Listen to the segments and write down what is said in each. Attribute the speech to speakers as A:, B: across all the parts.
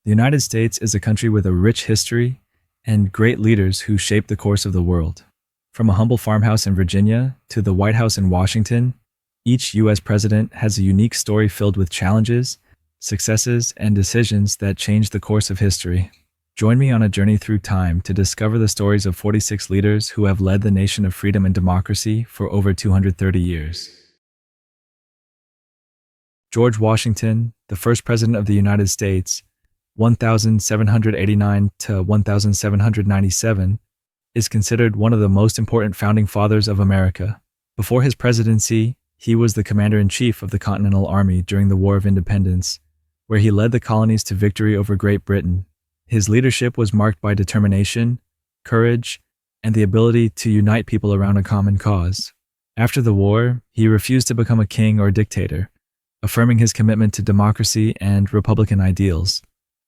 A: The United States is a country with a rich history and great leaders who shaped the course of the world. From a humble farmhouse in Virginia to the White House in Washington, each U.S. president has a unique story filled with challenges, successes, and decisions that changed the course of history. Join me on a journey through time to discover the stories of 46 leaders who have led the nation of freedom and democracy for over 230 years. George Washington, the first president of the United States, 1789 to 1797, is considered one of the most important founding fathers of America. Before his presidency, he was the commander-in-chief of the Continental Army during the War of Independence, where he led the colonies to victory over Great Britain. His leadership was marked by determination, courage, and the ability to unite people around a common cause. After the war, he refused to become a king or dictator, affirming his commitment to democracy and Republican ideals.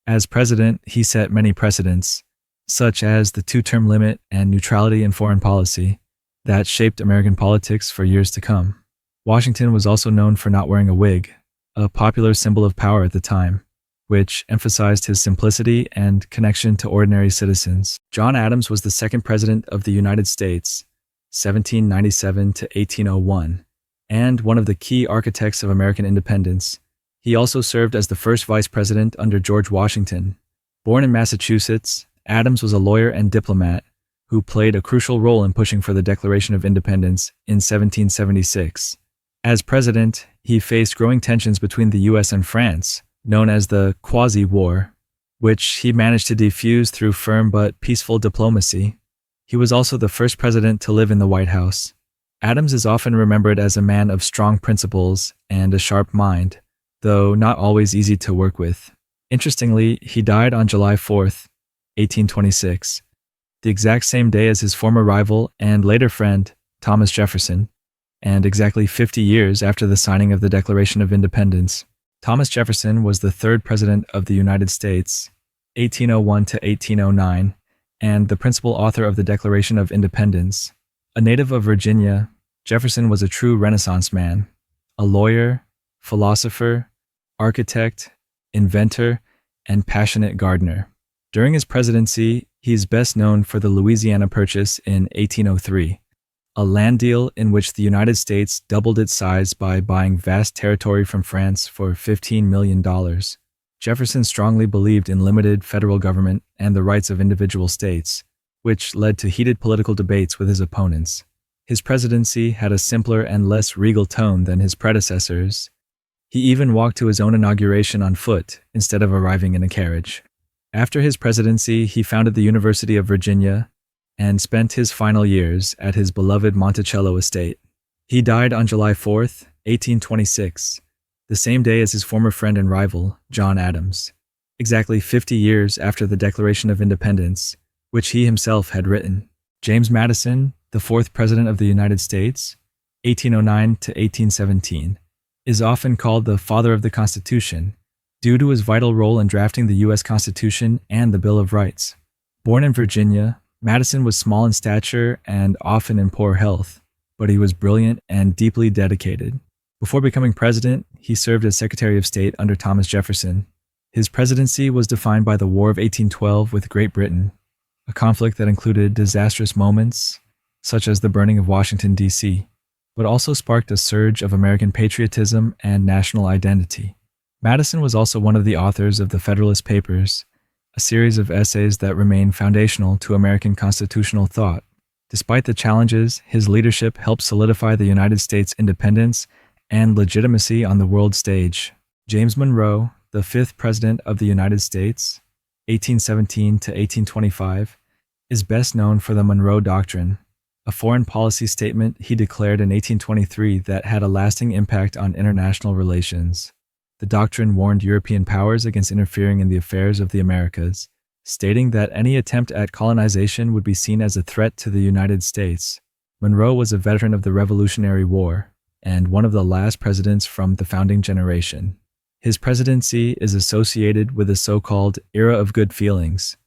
A: As president, he set many precedents, such as the two-term limit and neutrality in foreign policy, that shaped American politics for years to come. Washington was also known for not wearing a wig, a popular symbol of power at the time, which emphasized his simplicity and connection to ordinary citizens. John Adams was the second president of the United States, 1797 to 1801, and one of the key architects of American independence. He also served as the first vice president under George Washington. Born in Massachusetts, Adams was a lawyer and diplomat who played a crucial role in pushing for the Declaration of Independence in 1776. As president, he faced growing tensions between the U.S. and France, known as the Quasi-War, which he managed to defuse through firm but peaceful diplomacy. He was also the first president to live in the White House. Adams is often remembered as a man of strong principles and a sharp mind, though not always easy to work with. Interestingly, he died on July 4th, 1826, the exact same day as his former rival and later friend, Thomas Jefferson, and exactly 50 years after the signing of the Declaration of Independence. Thomas Jefferson was the third president of the United States, 1801 to 1809, and the principal author of the Declaration of Independence. A native of Virginia, Jefferson was a true Renaissance man, a lawyer, philosopher, architect, inventor, and passionate gardener. During his presidency, he is best known for the Louisiana Purchase in 1803, a land deal in which the United States doubled its size by buying vast territory from France for $15 million. Jefferson strongly believed in limited federal government and the rights of individual states, which led to heated political debates with his opponents. His presidency had a simpler and less regal tone than his predecessors. He even walked to his own inauguration on foot instead of arriving in a carriage. After his presidency, he founded the University of Virginia and spent his final years at his beloved Monticello estate. He died on July 4th, 1826, the same day as his former friend and rival, John Adams, exactly 50 years after the Declaration of Independence, which he himself had written. James Madison, the fourth president of the United States, 1809 to 1817, is often called the father of the Constitution due to his vital role in drafting the U.S. Constitution and the Bill of Rights. Born in Virginia, Madison was small in stature and often in poor health, but he was brilliant and deeply dedicated. Before becoming president, he served as Secretary of State under Thomas Jefferson. His presidency was defined by the War of 1812 with Great Britain, a conflict that included disastrous moments, such as the burning of Washington, D.C., but also sparked a surge of American patriotism and national identity. Madison was also one of the authors of the Federalist Papers, a series of essays that remain foundational to American constitutional thought. Despite the challenges, his leadership helped solidify the United States' independence and legitimacy on the world stage. James Monroe, the fifth president of the United States, 1817 to 1825, is best known for the Monroe Doctrine, a foreign policy statement he declared in 1823 that had a lasting impact on international relations. The doctrine warned European powers against interfering in the affairs of the Americas, stating that any attempt at colonization would be seen as a threat to the United States. Monroe was a veteran of the Revolutionary War and one of the last presidents from the founding generation. His presidency is associated with the so-called Era of Good Feelings,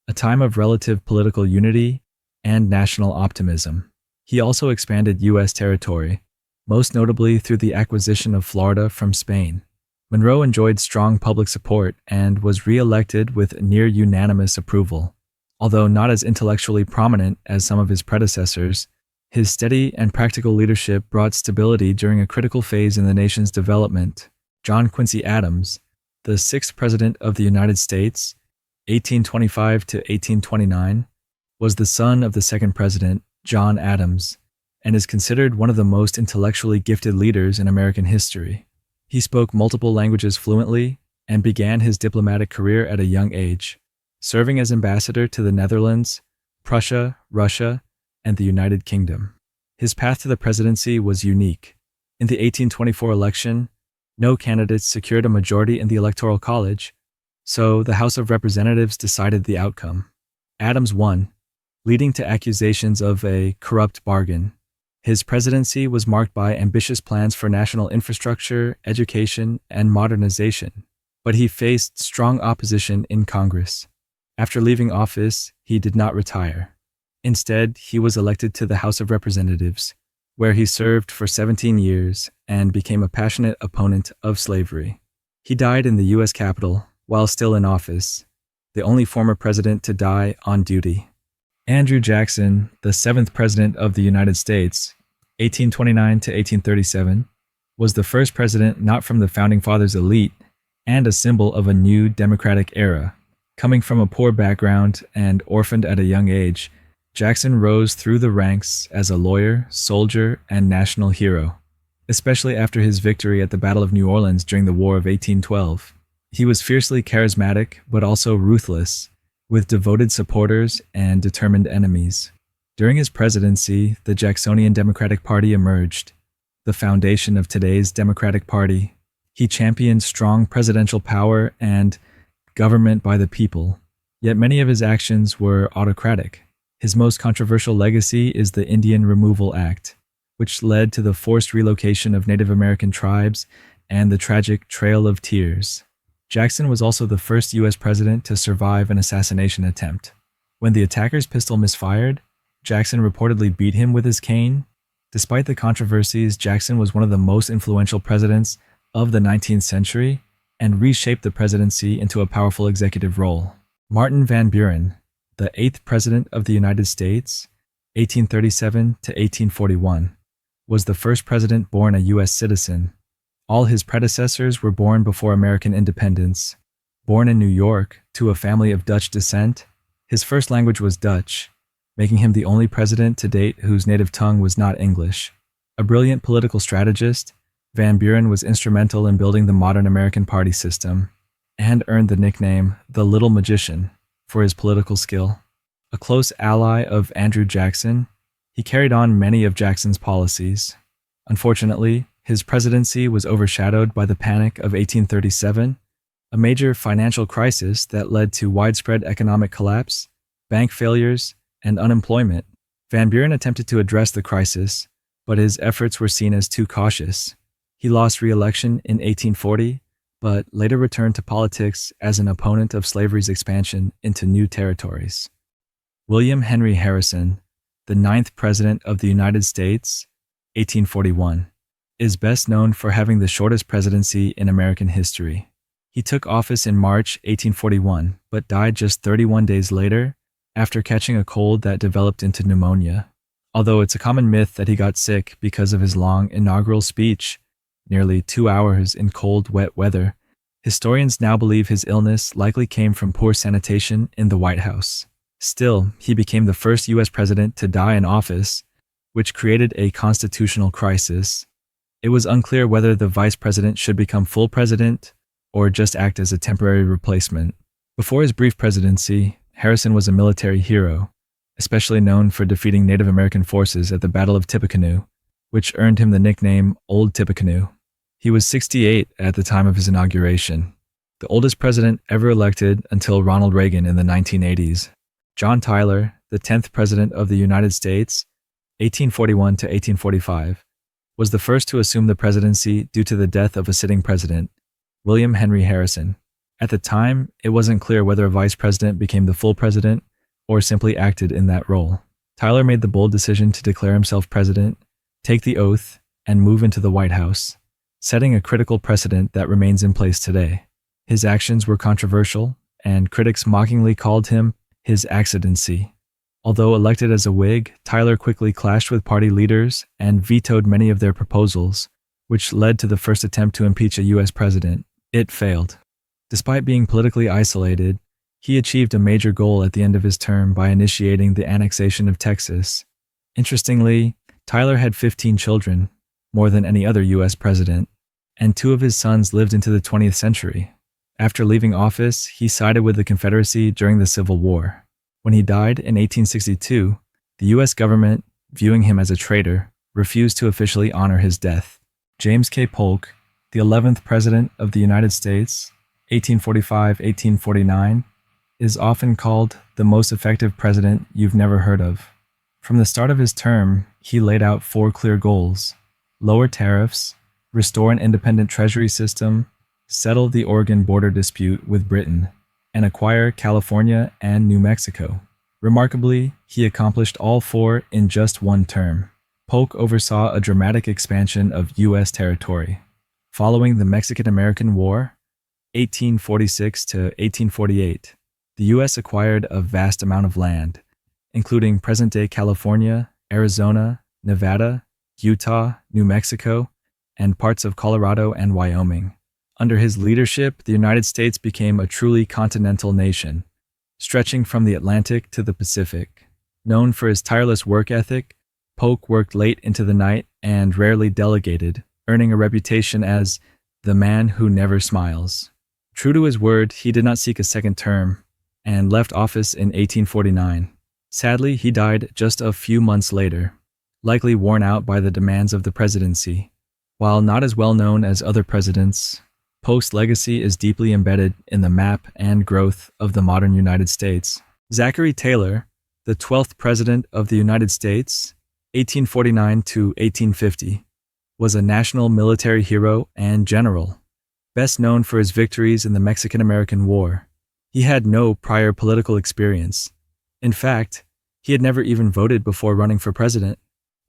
A: a time of relative political unity and national optimism. He also expanded U.S. territory, most notably through the acquisition of Florida from Spain. Monroe enjoyed strong public support and was re-elected with near-unanimous approval. Although not as intellectually prominent as some of his predecessors, his steady and practical leadership brought stability during a critical phase in the nation's development. John Quincy Adams, the sixth President of the United States, 1825 to 1829, was the son of the second President, John Adams, and is considered one of the most intellectually gifted leaders in American history. He spoke multiple languages fluently and began his diplomatic career at a young age, serving as ambassador to the Netherlands, Prussia, Russia, and the United Kingdom. His path to the presidency was unique. In the 1824 election, no candidates secured a majority in the Electoral College, so the House of Representatives decided the outcome. Adams won, leading to accusations of a corrupt bargain. His presidency was marked by ambitious plans for national infrastructure, education, and modernization, but he faced strong opposition in Congress. After leaving office, he did not retire. Instead, he was elected to the House of Representatives, where he served for 17 years and became a passionate opponent of slavery. He died in the U.S. Capitol while still in office, the only former president to die on duty. Andrew Jackson, the seventh President of the United States, 1829 to 1837, was the first president not from the Founding Fathers' elite and a symbol of a new democratic era. Coming from a poor background and orphaned at a young age, Jackson rose through the ranks as a lawyer, soldier, and national hero, especially after his victory at the Battle of New Orleans during the War of 1812. He was fiercely charismatic, but also ruthless, with devoted supporters and determined enemies. During his presidency, the Jacksonian Democratic Party emerged, the foundation of today's Democratic Party. He championed strong presidential power and government by the people, yet many of his actions were autocratic. His most controversial legacy is the Indian Removal Act, which led to the forced relocation of Native American tribes and the tragic Trail of Tears. Jackson was also the first U.S. president to survive an assassination attempt. When the attacker's pistol misfired, Jackson reportedly beat him with his cane. Despite the controversies, Jackson was one of the most influential presidents of the 19th century and reshaped the presidency into a powerful executive role. Martin Van Buren, the eighth President of the United States, 1837 to 1841, was the first president born a U.S. citizen. All his predecessors were born before American independence. Born in New York to a family of Dutch descent, his first language was Dutch, making him the only president to date whose native tongue was not English. A brilliant political strategist, Van Buren was instrumental in building the modern American party system and earned the nickname the Little Magician for his political skill. A close ally of Andrew Jackson, he carried on many of Jackson's policies. Unfortunately, his presidency was overshadowed by the Panic of 1837, a major financial crisis that led to widespread economic collapse, bank failures, and unemployment. Van Buren attempted to address the crisis, but his efforts were seen as too cautious. He lost re-election in 1840, but later returned to politics as an opponent of slavery's expansion into new territories. William Henry Harrison, the ninth President of the United States, 1841, is best known for having the shortest presidency in American history. He took office in March 1841, but died just 31 days later after catching a cold that developed into pneumonia. Although it's a common myth that he got sick because of his long inaugural speech, nearly 2 hours in cold, wet weather, historians now believe his illness likely came from poor sanitation in the White House. Still, he became the first U.S. president to die in office, which created a constitutional crisis. It was unclear whether the vice president should become full president or just act as a temporary replacement. Before his brief presidency, Harrison was a military hero, especially known for defeating Native American forces at the Battle of Tippecanoe, which earned him the nickname Old Tippecanoe. He was 68 at the time of his inauguration, the oldest president ever elected until Ronald Reagan in the 1980s. John Tyler, the 10th President of the United States, 1841 to 1845, was the first to assume the presidency due to the death of a sitting president, William Henry Harrison. At the time, it wasn't clear whether a vice president became the full president or simply acted in that role. Tyler made the bold decision to declare himself president, take the oath, and move into the White House. setting a critical precedent that remains in place today. His actions were controversial, and critics mockingly called him his accidency. Although elected as a Whig, Tyler quickly clashed with party leaders and vetoed many of their proposals, which led to the first attempt to impeach a U.S. president. It failed. Despite being politically isolated, he achieved a major goal at the end of his term by initiating the annexation of Texas. Interestingly, Tyler had 15 children, more than any other U.S. president, and 2 of his sons lived into the 20th century. After leaving office, he sided with the Confederacy during the Civil War. When he died in 1862, the U.S. government, viewing him as a traitor, refused to officially honor his death. James K. Polk, the 11th President of the United States, 1845-1849, is often called the most effective president you've never heard of. From the start of his term, he laid out 4 clear goals: lower tariffs, restore an independent treasury system, settle the Oregon border dispute with Britain, and acquire California and New Mexico. Remarkably, he accomplished all 4 in just one term. Polk oversaw a dramatic expansion of U.S. territory. Following the Mexican-American War, 1846 to 1848, the U.S. acquired a vast amount of land, including present-day California, Arizona, Nevada, Utah, New Mexico, and parts of Colorado and Wyoming. Under his leadership, the United States became a truly continental nation, stretching from the Atlantic to the Pacific. Known for his tireless work ethic, Polk worked late into the night and rarely delegated, earning a reputation as the man who never smiles. True to his word, he did not seek a second term and left office in 1849. Sadly, he died just a few months later, likely worn out by the demands of the presidency. While not as well known as other presidents, Polk's legacy is deeply embedded in the map and growth of the modern United States. Zachary Taylor, the 12th President of the United States, 1849 to 1850, was a national military hero and general, best known for his victories in the Mexican-American War. He had no prior political experience. In fact, he had never even voted before running for president.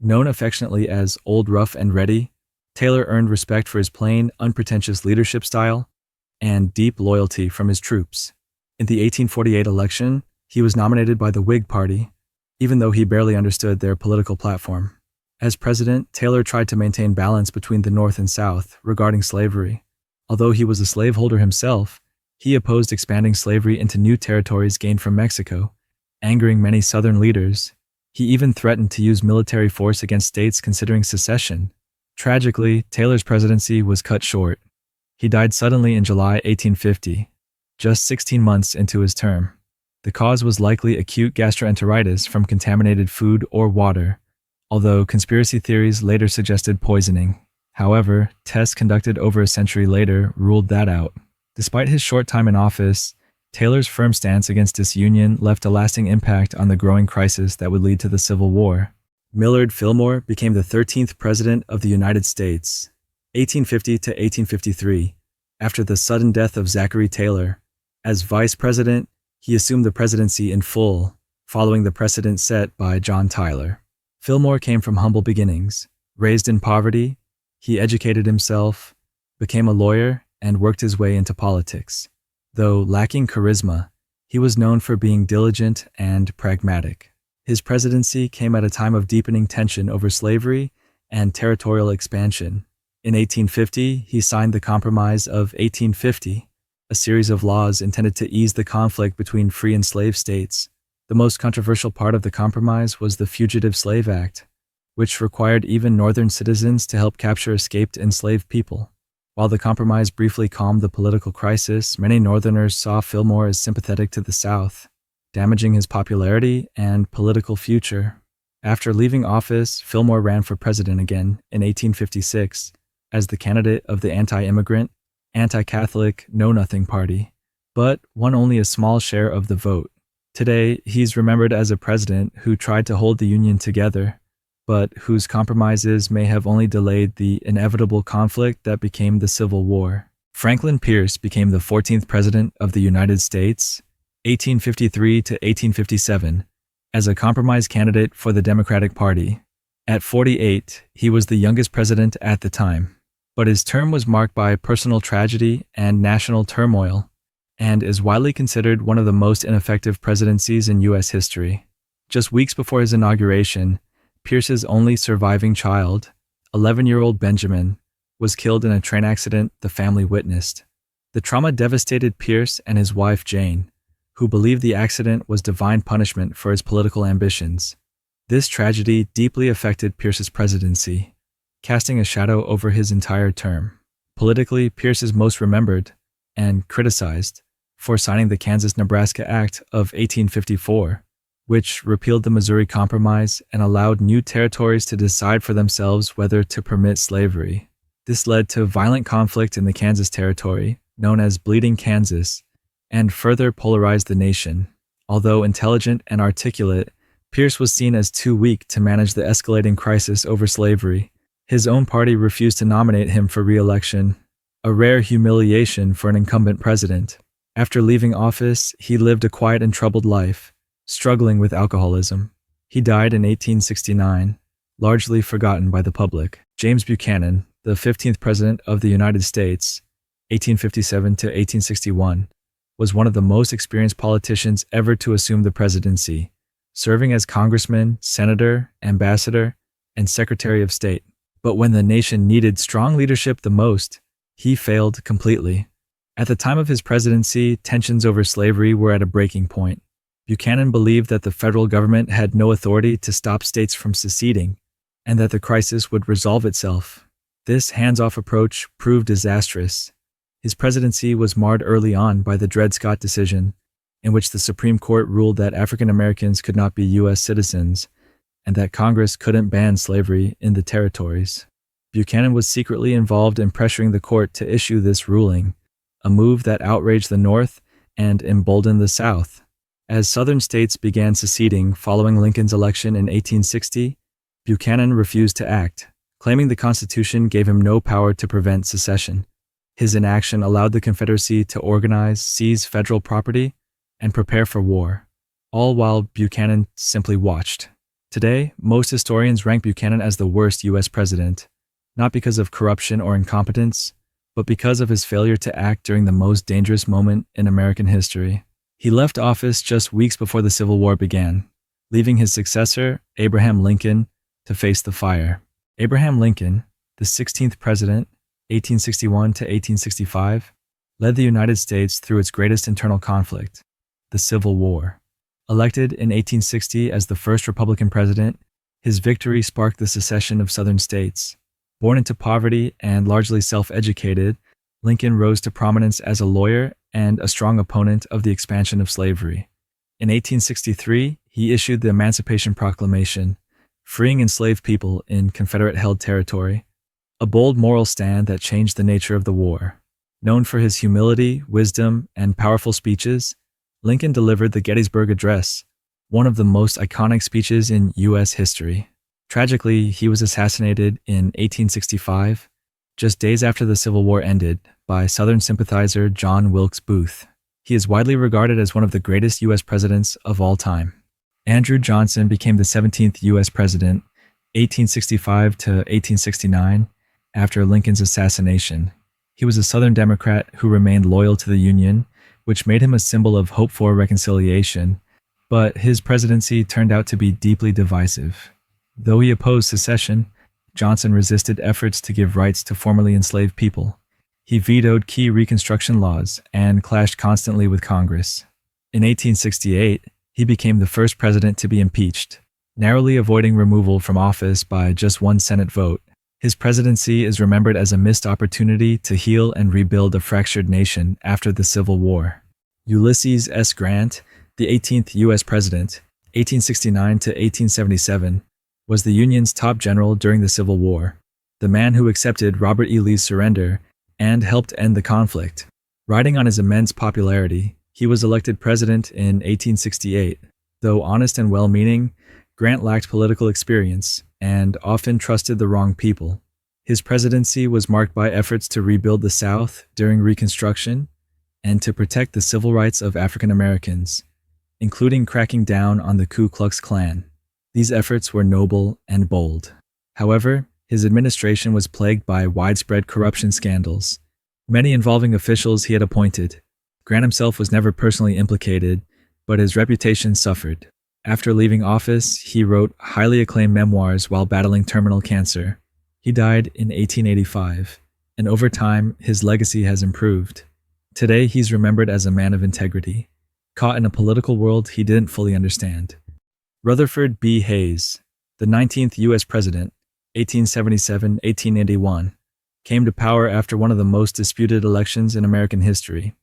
A: Known affectionately as Old Rough and Ready, Taylor earned respect for his plain, unpretentious leadership style and deep loyalty from his troops. In the 1848 election, he was nominated by the Whig Party, even though he barely understood their political platform. As president, Taylor tried to maintain balance between the North and South regarding slavery. Although he was a slaveholder himself, he opposed expanding slavery into new territories gained from Mexico, angering many Southern leaders. He even threatened to use military force against states considering secession. Tragically, Taylor's presidency was cut short. He died suddenly in July 1850, just 16 months into his term. The cause was likely acute gastroenteritis from contaminated food or water, although conspiracy theories later suggested poisoning. However, tests conducted over a century later ruled that out. Despite his short time in office, Taylor's firm stance against disunion left a lasting impact on the growing crisis that would lead to the Civil War. Millard Fillmore became the 13th President of the United States, 1850 to 1853, after the sudden death of Zachary Taylor. As Vice President, he assumed the presidency in full, following the precedent set by John Tyler. Fillmore came from humble beginnings. Raised in poverty, he educated himself, became a lawyer, and worked his way into politics. Though lacking charisma, he was known for being diligent and pragmatic. His presidency came at a time of deepening tension over slavery and territorial expansion. In 1850, he signed the Compromise of 1850, a series of laws intended to ease the conflict between free and slave states. The most controversial part of the compromise was the Fugitive Slave Act, which required even Northern citizens to help capture escaped enslaved people. While the compromise briefly calmed the political crisis, many Northerners saw Fillmore as sympathetic to the South, damaging his popularity and political future. After leaving office, Fillmore ran for president again in 1856 as the candidate of the anti-immigrant, anti-Catholic Know-Nothing Party, but won only a small share of the vote. Today, he's remembered as a president who tried to hold the Union together, but whose compromises may have only delayed the inevitable conflict that became the Civil War. Franklin Pierce became the 14th President of the United States, 1853 to 1857, as a compromise candidate for the Democratic Party. At 48, he was the youngest president at the time. but his term was marked by personal tragedy and national turmoil, and is widely considered one of the most ineffective presidencies in U.S. history. Just weeks before his inauguration, Pierce's only surviving child, 11-year-old Benjamin, was killed in a train accident the family witnessed. The trauma devastated Pierce and his wife Jane, who believed the accident was divine punishment for his political ambitions. This tragedy deeply affected Pierce's presidency, casting a shadow over his entire term. Politically, Pierce is most remembered and criticized for signing the Kansas-Nebraska Act of 1854, which repealed the Missouri Compromise and allowed new territories to decide for themselves whether to permit slavery. This led to violent conflict in the Kansas Territory, known as Bleeding Kansas, and further polarized the nation. Although intelligent and articulate, Pierce was seen as too weak to manage the escalating crisis over slavery. His own party refused to nominate him for re-election, a rare humiliation for an incumbent president. After leaving office, he lived a quiet and troubled life, struggling with alcoholism. He died in 1869, largely forgotten by the public. James Buchanan, the 15th President of the United States, 1857 to 1861, was one of the most experienced politicians ever to assume the presidency, serving as congressman, senator, ambassador, and secretary of state. But when the nation needed strong leadership the most, he failed completely. At the time of his presidency, tensions over slavery were at a breaking point. Buchanan believed that the federal government had no authority to stop states from seceding, and that the crisis would resolve itself. This hands-off approach proved disastrous. His presidency was marred early on by the Dred Scott decision, in which the Supreme Court ruled that African Americans could not be U.S. citizens and that Congress couldn't ban slavery in the territories. Buchanan was secretly involved in pressuring the court to issue this ruling, a move that outraged the North and emboldened the South. As Southern states began seceding following Lincoln's election in 1860, Buchanan refused to act, claiming the Constitution gave him no power to prevent secession. His inaction allowed the Confederacy to organize, seize federal property, and prepare for war, all while Buchanan simply watched. Today, most historians rank Buchanan as the worst U.S. president, not because of corruption or incompetence, but because of his failure to act during the most dangerous moment in American history. He left office just weeks before the Civil War began, leaving his successor, Abraham Lincoln, to face the fire. Abraham Lincoln, the 16th president, 1861 to 1865, led the United States through its greatest internal conflict, the Civil War. Elected in 1860 as the first Republican president, his victory sparked the secession of Southern states. Born into poverty and largely self-educated, Lincoln rose to prominence as a lawyer and a strong opponent of the expansion of slavery. In 1863, he issued the Emancipation Proclamation, freeing enslaved people in Confederate-held territory, a bold moral stand that changed the nature of the war. Known for his humility, wisdom, and powerful speeches, Lincoln delivered the Gettysburg Address, one of the most iconic speeches in U.S. history. Tragically, he was assassinated in 1865, just days after the Civil War ended, by Southern sympathizer John Wilkes Booth. He is widely regarded as one of the greatest U.S. presidents of all time. Andrew Johnson became the 17th U.S. president, 1865 to 1869, after Lincoln's assassination. He was a Southern Democrat who remained loyal to the Union, which made him a symbol of hope for reconciliation, but his presidency turned out to be deeply divisive. Though he opposed secession, Johnson resisted efforts to give rights to formerly enslaved people. He vetoed key Reconstruction laws and clashed constantly with Congress. In 1868, he became the first president to be impeached, narrowly avoiding removal from office by just one Senate vote. His presidency is remembered as a missed opportunity to heal and rebuild a fractured nation after the Civil War. Ulysses S. Grant, the 18th U.S. president, 1869 to 1877, was the Union's top general during the Civil War, the man who accepted Robert E. Lee's surrender and helped end the conflict. Riding on his immense popularity, he was elected president in 1868. Though honest and well-meaning, Grant lacked political experience and often trusted the wrong people. His presidency was marked by efforts to rebuild the South during Reconstruction and to protect the civil rights of African Americans, including cracking down on the Ku Klux Klan. These efforts were noble and bold. However, His administration was plagued by widespread corruption scandals, many involving officials he had appointed. Grant himself was never personally implicated, but his reputation suffered. After leaving office, he wrote highly acclaimed memoirs while battling terminal cancer. He died in 1885, and over time, his legacy has improved. Today, he's remembered as a man of integrity, caught in a political world he didn't fully understand. Rutherford B. Hayes, the 19th U.S. President, 1877-1881, came to power after one of the most disputed elections in American history.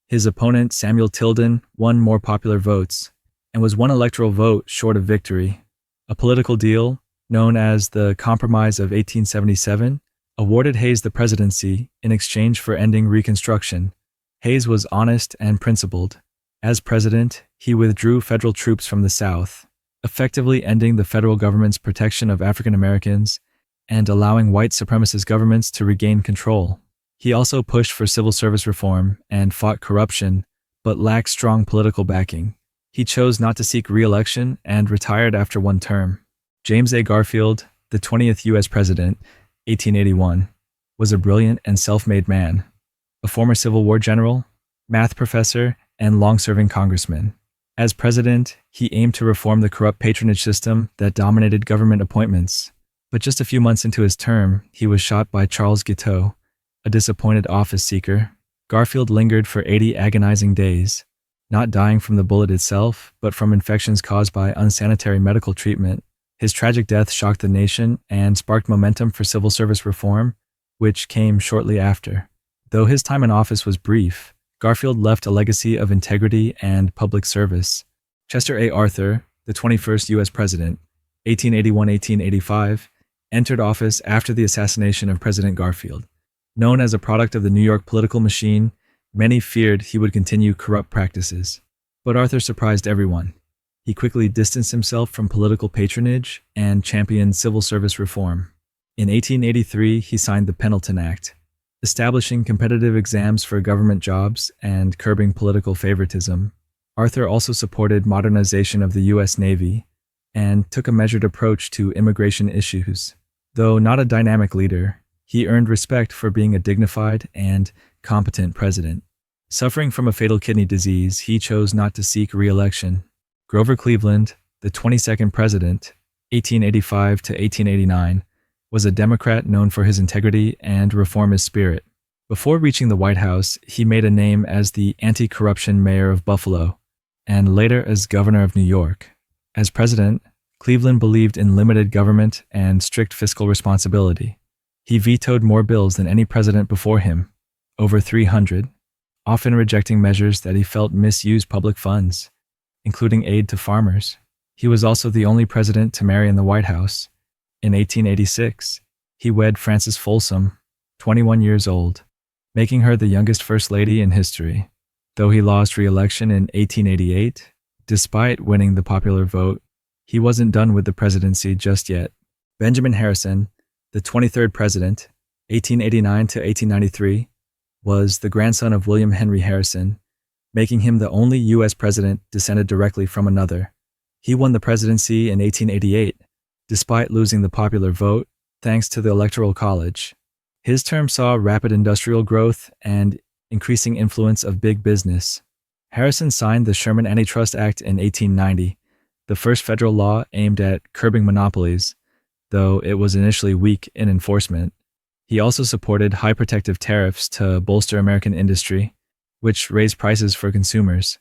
A: His opponent, Samuel Tilden, won more popular votes and was one electoral vote short of victory. A political deal, known as the Compromise of 1877, awarded Hayes the presidency in exchange for ending Reconstruction. Hayes was honest and principled. As president, he withdrew federal troops from the South, effectively ending the federal government's protection of African Americans and allowing white supremacist governments to regain control. He also pushed for civil service reform and fought corruption, but lacked strong political backing. He chose not to seek re-election and retired after one term. James A. Garfield, the 20th U.S. President, 1881, was a brilliant and self-made man, a former Civil War general, math professor, and long-serving congressman. As president, he aimed to reform the corrupt patronage system that dominated government appointments. But just a few months into his term, he was shot by Charles Guiteau, a disappointed office seeker. Garfield lingered for 80 agonizing days, not dying from the bullet itself, but from infections caused by unsanitary medical treatment. His tragic death shocked the nation and sparked momentum for civil service reform, which came shortly after. Though his time in office was brief, Garfield left a legacy of integrity and public service. Chester A. Arthur, the 21st U.S. President, 1881-1885, entered office after the assassination of President Garfield. Known as a product of the New York political machine, many feared he would continue corrupt practices. But Arthur surprised everyone. He quickly distanced himself from political patronage and championed civil service reform. In 1883, he signed the Pendleton Act, establishing competitive exams for government jobs and curbing political favoritism. Arthur also supported modernization of the U.S. Navy and took a measured approach to immigration issues. Though not a dynamic leader, he earned respect for being a dignified and competent president. Suffering from a fatal kidney disease, he chose not to seek re-election. Grover Cleveland, the 22nd president, 1885 to 1889, was a Democrat known for his integrity and reformist spirit. Before reaching the White House, he made a name as the anti-corruption mayor of Buffalo, and later as governor of New York. As president, Cleveland believed in limited government and strict fiscal responsibility. He vetoed more bills than any president before him, over 300, often rejecting measures that he felt misused public funds, including aid to farmers. He was also the only president to marry in the White House. In 1886, he wed Frances Folsom, 21 years old, making her the youngest First Lady in history. Though he lost re-election in 1888, despite winning the popular vote, he wasn't done with the presidency just yet. Benjamin Harrison, the 23rd president, 1889 to 1893, was the grandson of William Henry Harrison, making him the only U.S. president descended directly from another. He won the presidency in 1888, despite losing the popular vote thanks to the Electoral College. His term saw rapid industrial growth and increasing influence of big business. Harrison signed the Sherman Antitrust Act in 1890, the first federal law aimed at curbing monopolies, though it was initially weak in enforcement. He also supported high protective tariffs to bolster American industry, which raised prices for consumers.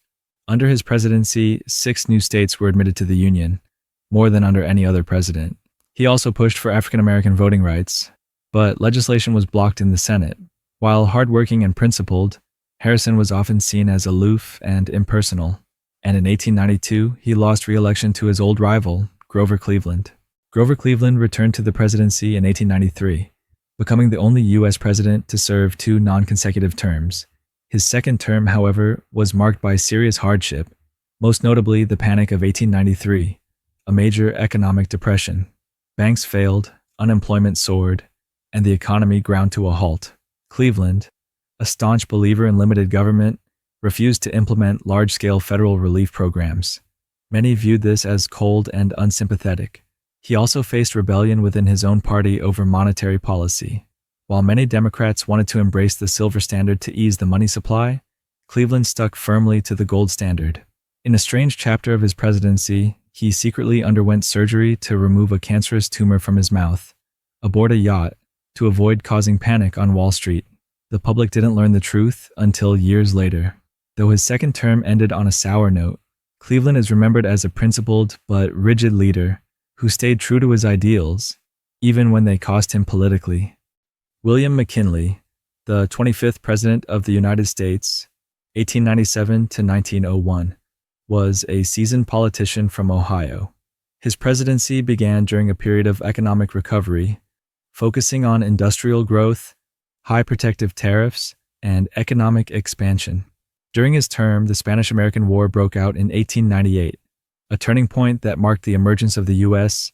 A: Under his presidency, 6 new states were admitted to the Union, more than under any other president. He also pushed for African American voting rights, but legislation was blocked in the Senate. While hardworking and principled, Harrison was often seen as aloof and impersonal, and in 1892 he lost re-election to his old rival, Grover Cleveland. Grover Cleveland returned to the presidency in 1893, becoming the only U.S. president to serve 2 non-consecutive terms. His second term, however, was marked by serious hardship, most notably the Panic of 1893, a major economic depression. Banks failed, unemployment soared, and the economy ground to a halt. Cleveland, a staunch believer in limited government, refused to implement large-scale federal relief programs. Many viewed this as cold and unsympathetic. He also faced rebellion within his own party over monetary policy. While many Democrats wanted to embrace the silver standard to ease the money supply, Cleveland stuck firmly to the gold standard. In a strange chapter of his presidency, he secretly underwent surgery to remove a cancerous tumor from his mouth, aboard a yacht, to avoid causing panic on Wall Street. The public didn't learn the truth until years later. Though his second term ended on a sour note, Cleveland is remembered as a principled but rigid leader who stayed true to his ideals, even when they cost him politically. William McKinley, the 25th President of the United States, 1897 to 1901, was a seasoned politician from Ohio. His presidency began during a period of economic recovery, focusing on industrial growth, high protective tariffs, and economic expansion. During his term, the Spanish-American War broke out in 1898, a turning point that marked the emergence of the U.S.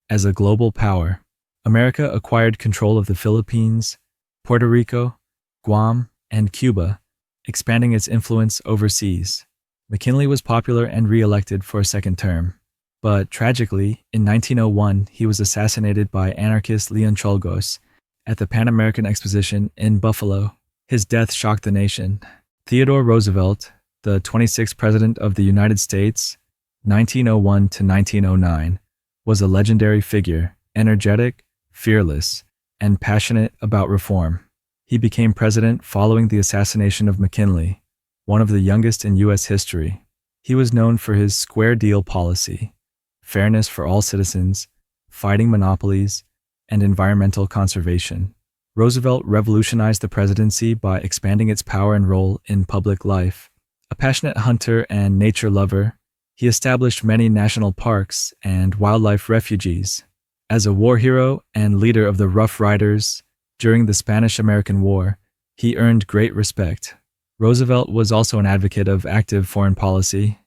A: as a global power. America acquired control of the Philippines, Puerto Rico, Guam, and Cuba, expanding its influence overseas. McKinley was popular and re-elected for a second term. But tragically, in 1901, he was assassinated by anarchist Leon Czolgosz at the Pan American Exposition in Buffalo. His death shocked the nation. Theodore Roosevelt, the 26th President of the United States, 1901 to 1909, was a legendary figure, energetic, fearless, and passionate about reform. He became president following the assassination of McKinley, one of the youngest in U.S. history. He was known for his square deal policy, fairness for all citizens, fighting monopolies, and environmental conservation. Roosevelt revolutionized the presidency by expanding its power and role in public life. A passionate hunter and nature lover, he established many national parks and wildlife refuges. As a war hero and leader of the Rough Riders during the Spanish-American War, he earned great respect. Roosevelt was also an advocate of active foreign policy.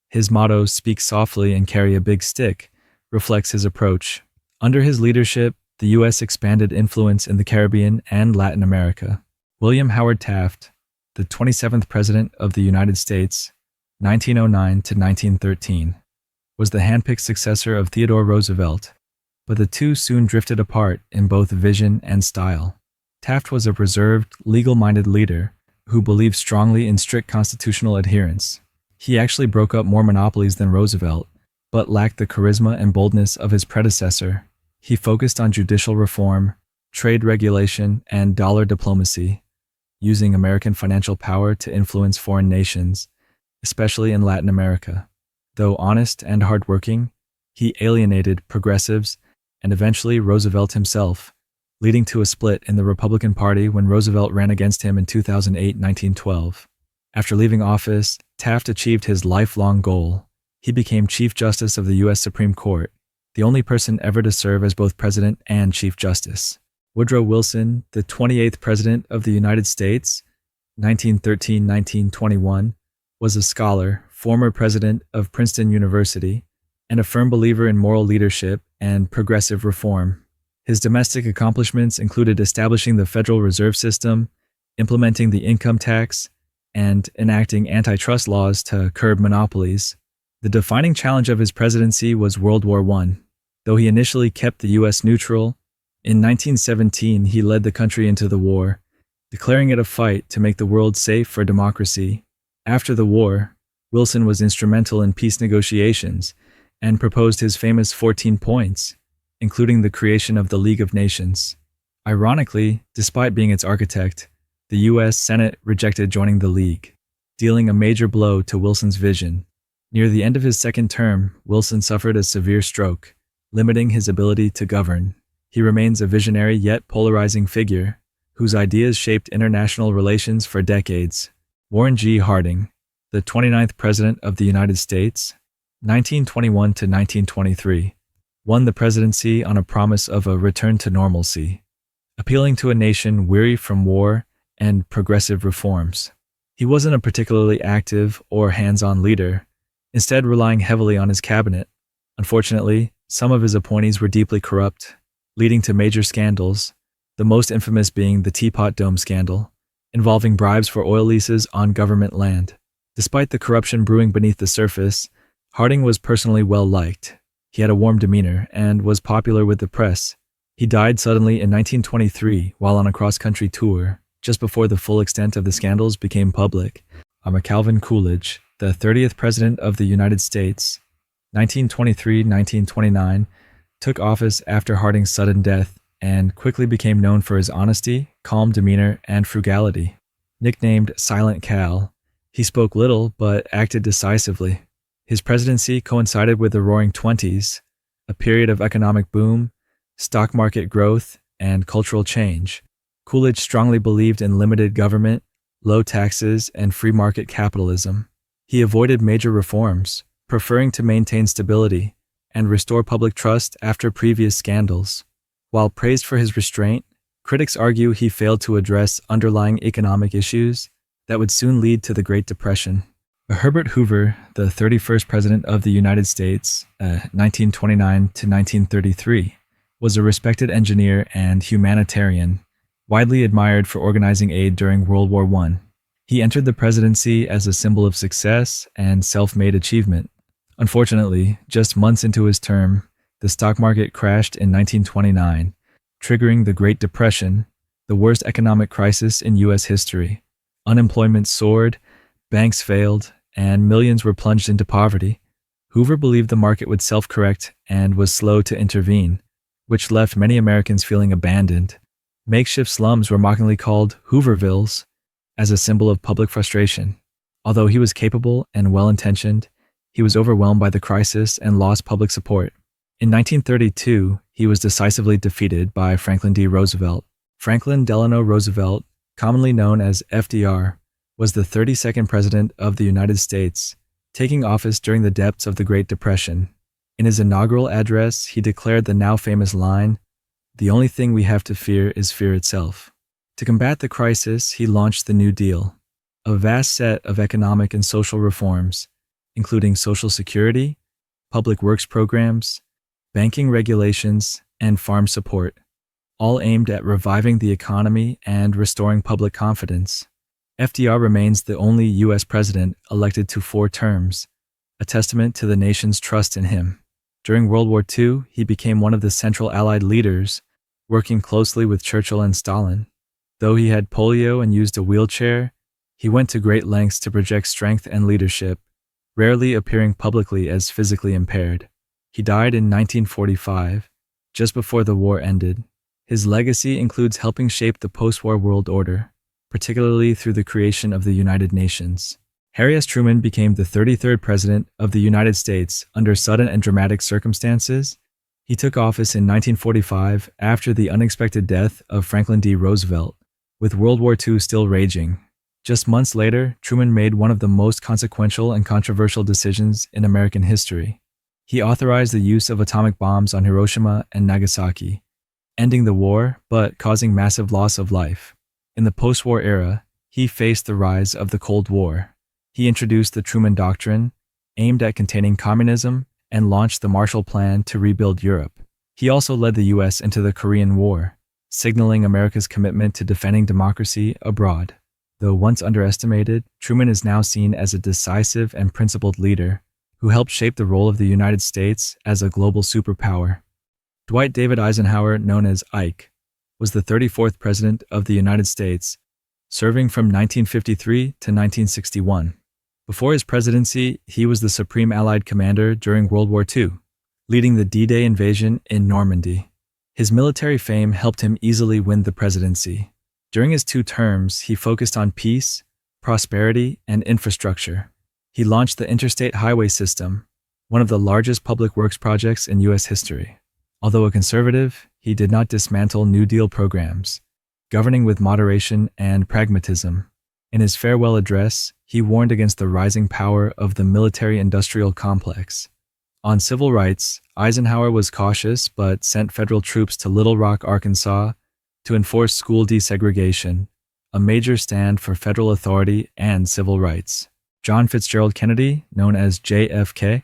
A: His motto, "Speak softly and carry a big stick," reflects his approach. Under his leadership, the U.S. expanded influence in the Caribbean and Latin America. William Howard Taft, the 27th President of the United States, 1909 to 1913, was the handpicked successor of Theodore Roosevelt, but the two soon drifted apart in both vision and style. Taft was a reserved, legal-minded leader who believed strongly in strict constitutional adherence. He actually broke up more monopolies than Roosevelt, but lacked the charisma and boldness of his predecessor. He focused on judicial reform, trade regulation, and dollar diplomacy, using American financial power to influence foreign nations, especially in Latin America. Though honest and hardworking, he alienated progressives and eventually Roosevelt himself, leading to a split in the Republican Party when Roosevelt ran against him in 2008-1912. After leaving office, Taft achieved his lifelong goal. He became Chief Justice of the U.S. Supreme Court, the only person ever to serve as both President and Chief Justice. Woodrow Wilson, the 28th President of the United States, 1913-1921, was a scholar, former president of Princeton University, and a firm believer in moral leadership and progressive reform. His domestic accomplishments included establishing the Federal Reserve System, implementing the income tax, and enacting antitrust laws to curb monopolies. The defining challenge of his presidency was World War I. Though he initially kept the U.S. neutral, in 1917 he led the country into the war, declaring it a fight to make the world safe for democracy. After the war, Wilson was instrumental in peace negotiations and proposed his famous 14 points, including the creation of the League of Nations. Ironically, despite being its architect, the U.S. Senate rejected joining the League, dealing a major blow to Wilson's vision. Near the end of his second term, Wilson suffered a severe stroke, limiting his ability to govern. He remains a visionary yet polarizing figure, whose ideas shaped international relations for decades. Warren G. Harding, the 29th President of the United States, 1921 to 1923, won the presidency on a promise of a return to normalcy, appealing to a nation weary from war and progressive reforms. He wasn't a particularly active or hands-on leader, instead relying heavily on his cabinet. Unfortunately, some of his appointees were deeply corrupt, leading to major scandals, the most infamous being the Teapot Dome scandal, involving bribes for oil leases on government land. Despite the corruption brewing beneath the surface, Harding was personally well-liked. He had a warm demeanor and was popular with the press. He died suddenly in 1923 while on a cross-country tour, just before the full extent of the scandals became public. Calvin Coolidge, the 30th President of the United States, 1923-1929, took office after Harding's sudden death and quickly became known for his honesty, calm demeanor, and frugality. Nicknamed Silent Cal, he spoke little but acted decisively. His presidency coincided with the Roaring Twenties, a period of economic boom, stock market growth, and cultural change. Coolidge strongly believed in limited government, low taxes, and free market capitalism. He avoided major reforms, preferring to maintain stability and restore public trust after previous scandals. While praised for his restraint, critics argue he failed to address underlying economic issues that would soon lead to the Great Depression. Herbert Hoover, the 31st President of the United States, 1929 to 1933, was a respected engineer and humanitarian, widely admired for organizing aid during World War I. He entered the presidency as a symbol of success and self-made achievement. Unfortunately, just months into his term, the stock market crashed in 1929, triggering the Great Depression, the worst economic crisis in U.S. history. Unemployment soared, banks failed, and millions were plunged into poverty. Hoover believed the market would self-correct and was slow to intervene, which left many Americans feeling abandoned. Makeshift slums were mockingly called Hoovervilles as a symbol of public frustration. Although he was capable and well-intentioned, he was overwhelmed by the crisis and lost public support. In 1932, he was decisively defeated by Franklin D. Roosevelt. Franklin Delano Roosevelt, commonly known as FDR, was the 32nd President of the United States, taking office during the depths of the Great Depression. In his inaugural address, he declared the now famous line, "The only thing we have to fear is fear itself." To combat the crisis, he launched the New Deal, a vast set of economic and social reforms, including Social Security, public works programs, banking regulations, and farm support, all aimed at reviving the economy and restoring public confidence. FDR remains the only U.S. president elected to 4 terms, a testament to the nation's trust in him. During World War II, he became one of the Central Allied leaders, working closely with Churchill and Stalin. Though he had polio and used a wheelchair, he went to great lengths to project strength and leadership, rarely appearing publicly as physically impaired. He died in 1945, just before the war ended. His legacy includes helping shape the post-war world order, particularly through the creation of the United Nations. Harry S. Truman became the 33rd President of the United States under sudden and dramatic circumstances. He took office in 1945 after the unexpected death of Franklin D. Roosevelt, with World War II still raging. Just months later, Truman made one of the most consequential and controversial decisions in American history. He authorized the use of atomic bombs on Hiroshima and Nagasaki, ending the war but causing massive loss of life. In the post-war era, he faced the rise of the Cold War. He introduced the Truman Doctrine, aimed at containing communism, and launched the Marshall Plan to rebuild Europe. He also led the U.S. into the Korean War, signaling America's commitment to defending democracy abroad. Though once underestimated, Truman is now seen as a decisive and principled leader who helped shape the role of the United States as a global superpower. Dwight David Eisenhower, known as Ike, was the 34th President of the United States, serving from 1953 to 1961. Before his presidency, he was the Supreme Allied Commander during World War II, leading the D-Day invasion in Normandy. His military fame helped him easily win the presidency. During his 2 terms, he focused on peace, prosperity, and infrastructure. He launched the Interstate Highway System, one of the largest public works projects in U.S. history. Although a conservative, he did not dismantle New Deal programs, governing with moderation and pragmatism. In his farewell address, he warned against the rising power of the military-industrial complex. On civil rights, Eisenhower was cautious but sent federal troops to Little Rock, Arkansas, to enforce school desegregation, a major stand for federal authority and civil rights. John Fitzgerald Kennedy, known as JFK,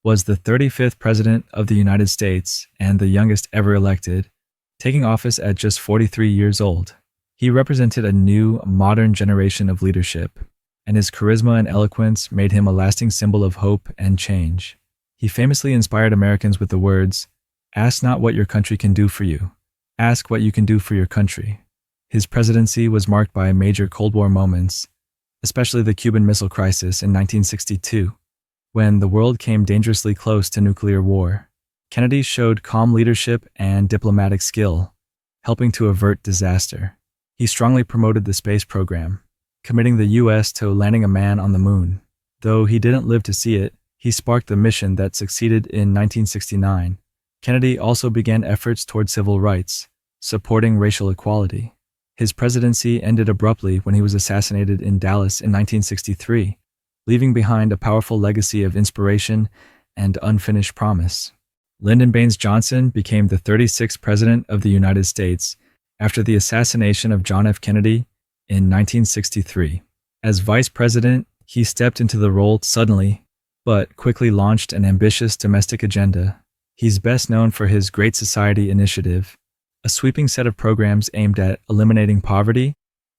A: was the 35th President of the United States and the youngest ever elected, taking office at just 43 years old. He represented a new, modern generation of leadership, and his charisma and eloquence made him a lasting symbol of hope and change. He famously inspired Americans with the words, "Ask not what your country can do for you. Ask what you can do for your country." His presidency was marked by major Cold War moments, especially the Cuban Missile Crisis in 1962, when the world came dangerously close to nuclear war. Kennedy showed calm leadership and diplomatic skill, helping to avert disaster. He strongly promoted the space program, committing the U.S. to landing a man on the moon. Though he didn't live to see it, he sparked the mission that succeeded in 1969. Kennedy also began efforts toward civil rights, supporting racial equality. His presidency ended abruptly when he was assassinated in Dallas in 1963, leaving behind a powerful legacy of inspiration and unfinished promise. Lyndon Baines Johnson became the 36th President of the United States after the assassination of John F. Kennedy in 1963. As Vice President, he stepped into the role suddenly, but quickly launched an ambitious domestic agenda. He's best known for his Great Society initiative, a sweeping set of programs aimed at eliminating poverty,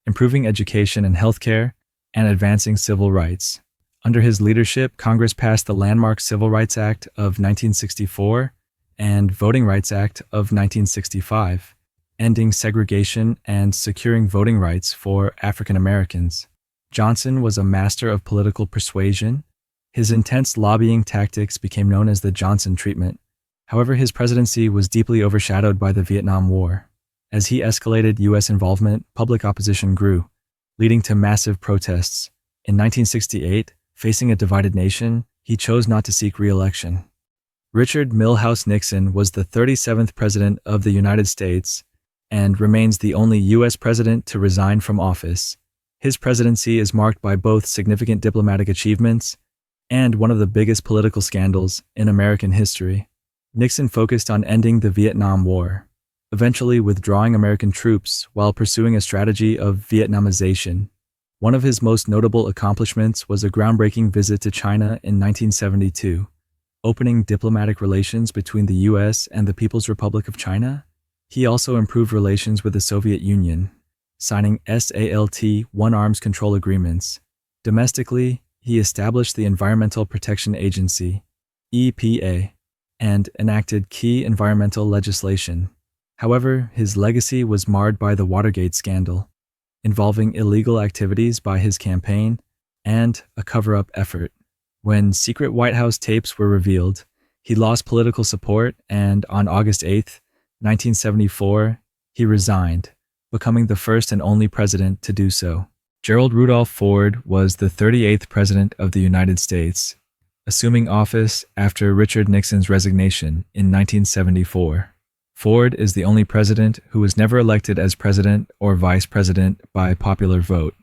A: improving education and healthcare, and advancing civil rights. Under his leadership, Congress passed the landmark Civil Rights Act of 1964 and Voting Rights Act of 1965, ending segregation and securing voting rights for African Americans. Johnson was a master of political persuasion. His intense lobbying tactics became known as the Johnson treatment. However, his presidency was deeply overshadowed by the Vietnam War. As he escalated U.S. involvement, public opposition grew, leading to massive protests. In 1968, facing a divided nation, he chose not to seek re-election. Richard Milhous Nixon was the 37th President of the United States and remains the only U.S. president to resign from office. His presidency is marked by both significant diplomatic achievements and one of the biggest political scandals in American history. Nixon focused on ending the Vietnam War, eventually withdrawing American troops while pursuing a strategy of Vietnamization. One of his most notable accomplishments was a groundbreaking visit to China in 1972, opening diplomatic relations between the U.S. and the People's Republic of China. He also improved relations with the Soviet Union, signing SALT one-arms control agreements. Domestically, he established the Environmental Protection Agency, EPA, and enacted key environmental legislation. However, his legacy was marred by the Watergate scandal, involving illegal activities by his campaign and a cover-up effort. When secret White House tapes were revealed, he lost political support, and on August 8, 1974, he resigned, becoming the first and only president to do so. Gerald Rudolph Ford was the 38th President of the United States, assuming office after Richard Nixon's resignation in 1974. Ford is the only president who was never elected as president or vice president by popular vote.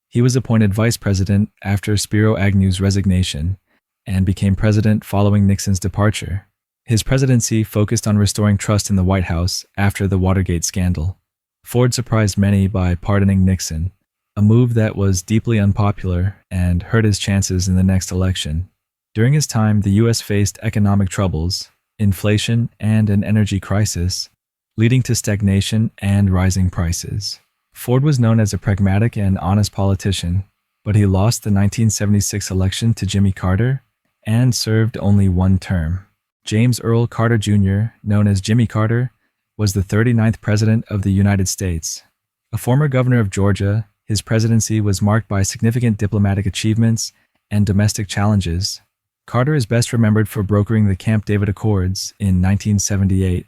A: He was appointed vice president after Spiro Agnew's resignation and became president following Nixon's departure. His presidency focused on restoring trust in the White House after the Watergate scandal. Ford surprised many by pardoning Nixon, a move that was deeply unpopular and hurt his chances in the next election. During his time, the U.S. faced economic troubles, inflation, and an energy crisis, leading to stagnation and rising prices. Ford was known as a pragmatic and honest politician, but he lost the 1976 election to Jimmy Carter and served only one term. James Earl Carter Jr., known as Jimmy Carter, was the 39th President of the United States. A former governor of Georgia, his presidency was marked by significant diplomatic achievements and domestic challenges. Carter is best remembered for brokering the Camp David Accords in 1978,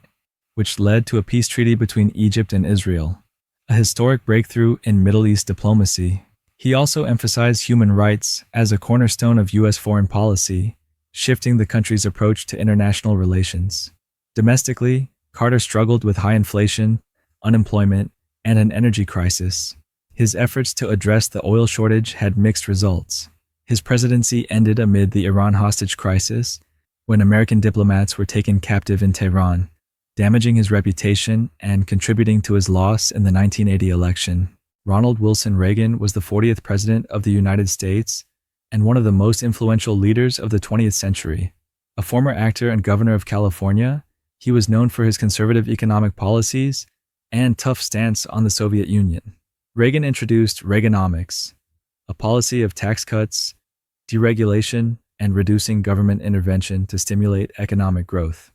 A: which led to a peace treaty between Egypt and Israel, a historic breakthrough in Middle East diplomacy. He also emphasized human rights as a cornerstone of U.S. foreign policy, shifting the country's approach to international relations. Domestically, Carter struggled with high inflation, unemployment, and an energy crisis. His efforts to address the oil shortage had mixed results. His presidency ended amid the Iran hostage crisis, when American diplomats were taken captive in Tehran, damaging his reputation and contributing to his loss in the 1980 election. Ronald Wilson Reagan was the 40th President of the United States and one of the most influential leaders of the 20th century. A former actor and governor of California, he was known for his conservative economic policies and tough stance on the Soviet Union. Reagan introduced Reaganomics, a policy of tax cuts, deregulation, and reducing government intervention to stimulate economic growth.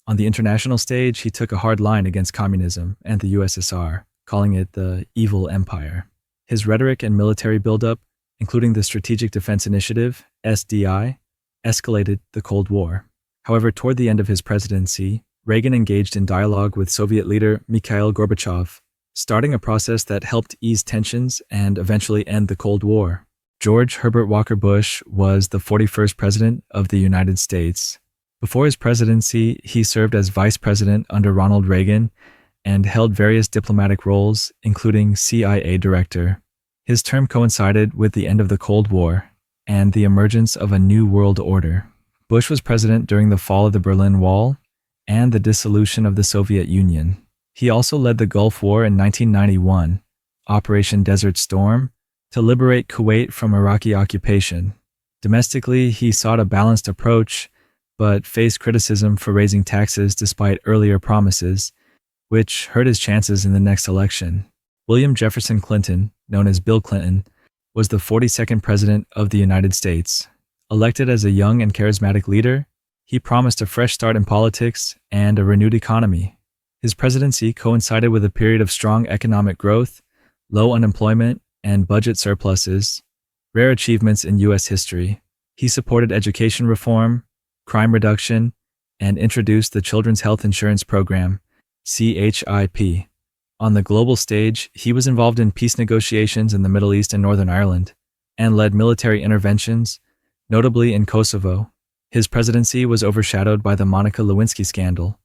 A: On the international stage, he took a hard line against communism and the USSR, calling it the evil empire. His rhetoric and military buildup, including the Strategic Defense Initiative, SDI, escalated the Cold War. However, toward the end of his presidency, Reagan engaged in dialogue with Soviet leader Mikhail Gorbachev, starting a process that helped ease tensions and eventually end the Cold War. George Herbert Walker Bush was the 41st President of the United States. Before his presidency, he served as Vice President under Ronald Reagan and held various diplomatic roles, including CIA Director. His term coincided with the end of the Cold War and the emergence of a new world order. Bush was president during the fall of the Berlin Wall and the dissolution of the Soviet Union. He also led the Gulf War in 1991, Operation Desert Storm, to liberate Kuwait from Iraqi occupation. Domestically, he sought a balanced approach, but faced criticism for raising taxes despite earlier promises, which hurt his chances in the next election. William Jefferson Clinton, known as Bill Clinton, was the 42nd President of the United States. Elected as a young and charismatic leader, he promised a fresh start in politics and a renewed economy. His presidency coincided with a period of strong economic growth, low unemployment, and budget surpluses, rare achievements in U.S. history. He supported education reform, crime reduction, and introduced the Children's Health Insurance Program, CHIP. On the global stage, he was involved in peace negotiations in the Middle East and Northern Ireland, and led military interventions, notably in Kosovo. His presidency was overshadowed by the Monica Lewinsky scandal,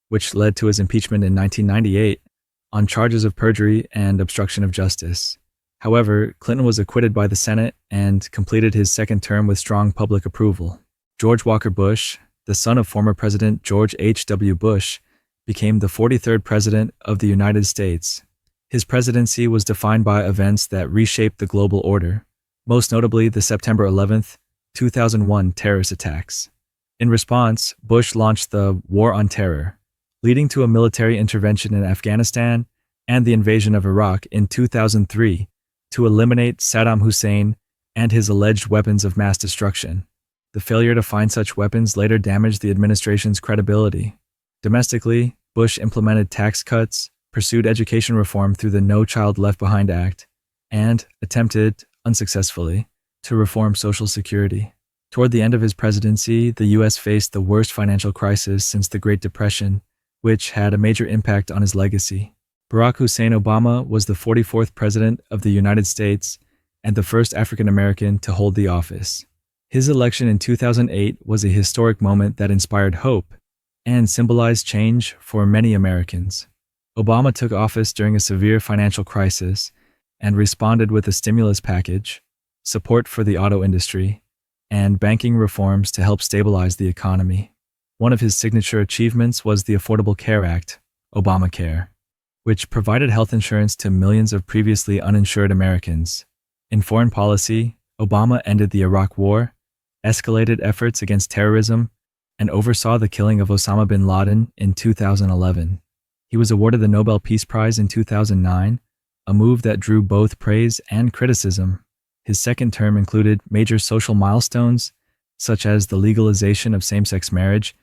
A: which led to his impeachment in 1998 on charges of perjury and obstruction of justice. However, Clinton was acquitted by the Senate and completed his second term with strong public approval. George Walker Bush, the son of former President George H.W. Bush, became the 43rd President of the United States. His presidency was defined by events that reshaped the global order, most notably the September 11, 2001 terrorist attacks. In response, Bush launched the War on Terror, leading to a military intervention in Afghanistan and the invasion of Iraq in 2003 to eliminate Saddam Hussein and his alleged weapons of mass destruction. The failure to find such weapons later damaged the administration's credibility. Domestically, Bush implemented tax cuts, pursued education reform through the No Child Left Behind Act, and attempted, unsuccessfully, to reform Social Security. Toward the end of his presidency, the U.S. faced the worst financial crisis since the Great Depression, which had a major impact on his legacy. Barack Hussein Obama was the 44th President of the United States and the first African American to hold the office. His election in 2008 was a historic moment that inspired hope and symbolized change for many Americans. Obama took office during a severe financial crisis and responded with a stimulus package, support for the auto industry, and banking reforms to help stabilize the economy. One of his signature achievements was the Affordable Care Act, Obamacare, which provided health insurance to millions of previously uninsured Americans. In foreign policy, Obama ended the Iraq War, escalated efforts against terrorism, and oversaw the killing of Osama bin Laden in 2011. He was awarded the Nobel Peace Prize in 2009, a move that drew both praise and criticism. His second term included major social milestones, such as the legalization of same-sex marriage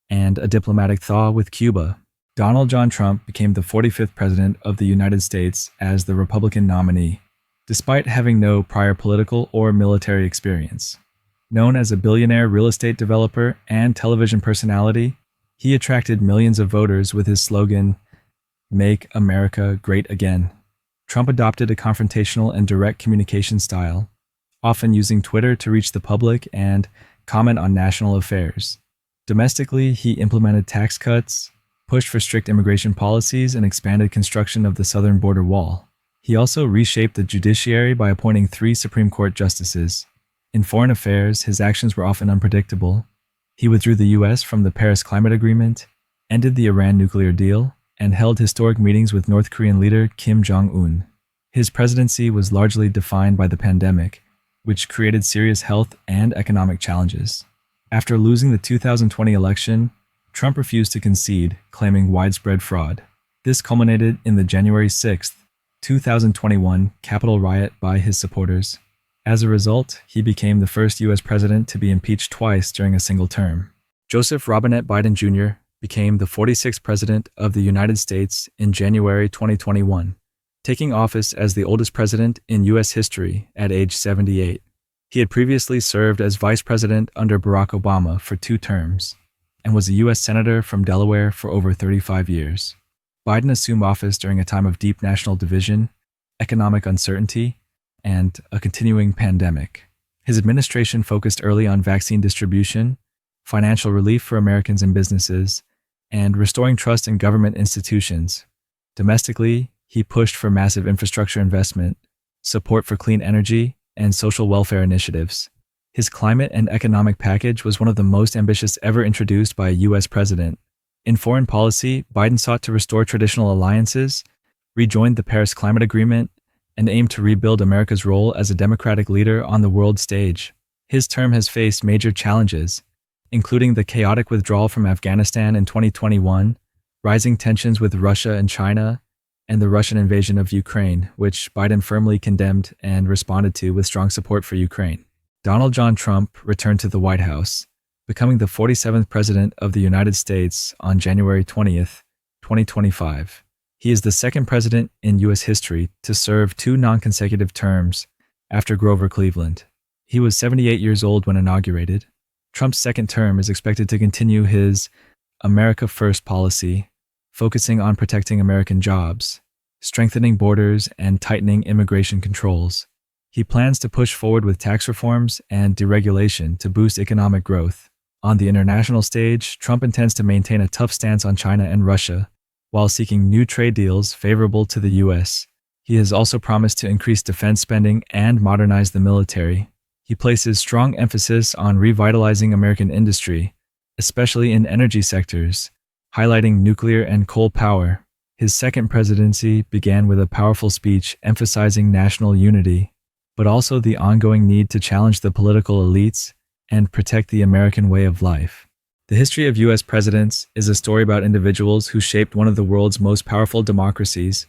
A: and a diplomatic thaw with Cuba. Donald John Trump became the 45th President of the United States as the Republican nominee, despite having no prior political or military experience. Known as a billionaire real estate developer and television personality, he attracted millions of voters with his slogan, "Make America Great Again." Trump adopted a confrontational and direct communication style, often using Twitter to reach the public and comment on national affairs. Domestically, he implemented tax cuts, pushed for strict immigration policies, and expanded construction of the southern border wall. He also reshaped the judiciary by appointing 3 Supreme Court justices. In foreign affairs, his actions were often unpredictable. He withdrew the U.S. from the Paris Climate Agreement, ended the Iran nuclear deal, and held historic meetings with North Korean leader Kim Jong-un. His presidency was largely defined by the pandemic, which created serious health and economic challenges. After losing the 2020 election, Trump refused to concede, claiming widespread fraud. This culminated in the January 6, 2021 Capitol riot by his supporters. As a result, he became the first U.S. president to be impeached twice during a single term. Joseph Robinette Biden Jr. became the 46th president of the United States in January 2021, taking office as the oldest president in U.S. history at age 78. He had previously served as vice president under Barack Obama for 2 terms and was a U.S. senator from Delaware for over 35 years. Biden assumed office during a time of deep national division, economic uncertainty, and a continuing pandemic. His administration focused early on vaccine distribution, financial relief for Americans and businesses, and restoring trust in government institutions. Domestically, he pushed for massive infrastructure investment, support for clean energy, and social welfare initiatives. His climate and economic package was one of the most ambitious ever introduced by a U.S. president. In foreign policy, Biden sought to restore traditional alliances, rejoined the Paris Climate Agreement, and aimed to rebuild America's role as a democratic leader on the world stage. His term has faced major challenges, including the chaotic withdrawal from Afghanistan in 2021, rising tensions with Russia and China, and the Russian invasion of Ukraine, which Biden firmly condemned and responded to with strong support for Ukraine. Donald John Trump returned to the White House, becoming the 47th President of the United States on January 20th, 2025. He is the second president in U.S. history to serve 2 non-consecutive terms after Grover Cleveland. He was 78 years old when inaugurated. Trump's second term is expected to continue his America First policy, focusing on protecting American jobs, strengthening borders, and tightening immigration controls. He plans to push forward with tax reforms and deregulation to boost economic growth. On the international stage, Trump intends to maintain a tough stance on China and Russia, while seeking new trade deals favorable to the U.S. He has also promised to increase defense spending and modernize the military. He places strong emphasis on revitalizing American industry, especially in energy sectors, highlighting nuclear and coal power. His second presidency began with a powerful speech emphasizing national unity, but also the ongoing need to challenge the political elites and protect the American way of life. The history of U.S. presidents is a story about individuals who shaped one of the world's most powerful democracies,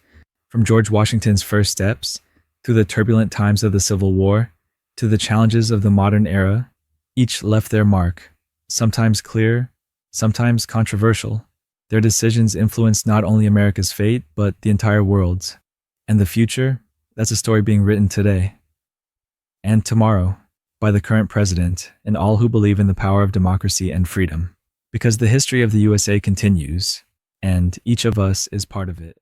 A: from George Washington's first steps, through the turbulent times of the Civil War, to the challenges of the modern era. Each left their mark, sometimes clear, sometimes controversial. Their decisions influenced not only America's fate, but the entire world's. And the future? That's a story being written today. And tomorrow, by the current president and all who believe in the power of democracy and freedom. Because the history of the USA continues, and each of us is part of it.